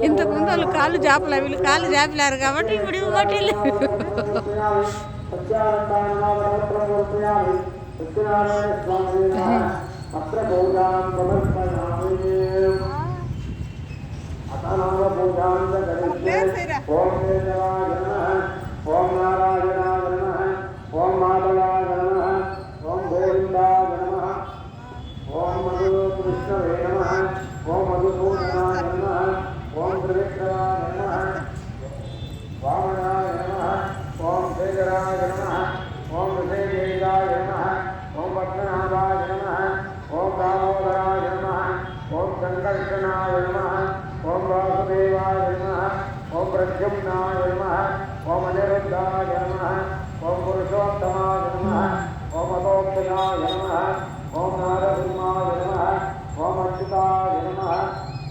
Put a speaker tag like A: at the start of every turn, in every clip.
A: ఇంతకుముందు వాళ్ళు కాళ్ళు జాపలే, వీళ్ళు కాళ్ళు జాపలేరు కాబట్టి ఇప్పుడు ఇవ్వటి ఓం నారాయణాయ నమః ఓం మాధవాయ నమః ఓం గోవిందాయ నమః ఓం మధు కృష్ణవే నమః ఓం మధుసూదనాయ నమః ఓం త్రివిక్రమాయ నమః వామనాయ నమః ఓం శేఖరాయ నమః ఓం ఋషికేశాయ నమః ఓం పద్మనాభాయ నమః ఓం దామోదరాయ నమః ఓం సంకర్షణాయ నమః ఓం వాసుదేవాయ నమః ఓం ప్రద్యుమ్నాయ నమః ఓం అనిరుద్ధాయ నమః ఓం పురుషోత్తమాయ నమః ఓం అతోక్షయాయ నమః ఓం నారసింహాయ నమః ఓం అచ్యుతాయ నమః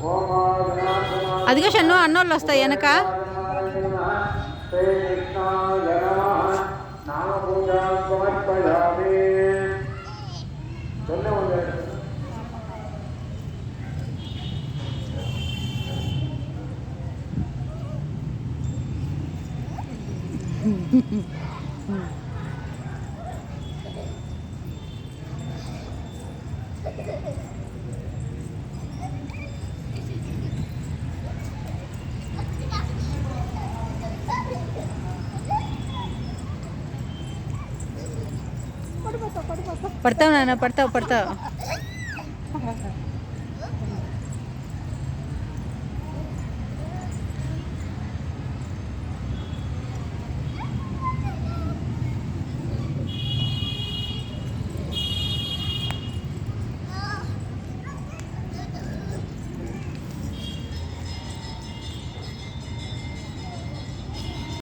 A: ఓం ఆదినాథాయ. అదిగో షన్ను అన్నోళ్ళు వస్తాయి వెనక.
B: శ్రీకృష్ణాయ నమః నామపూజాం సమర్పయామి.
A: పడతావు నాన్న, పడతావు.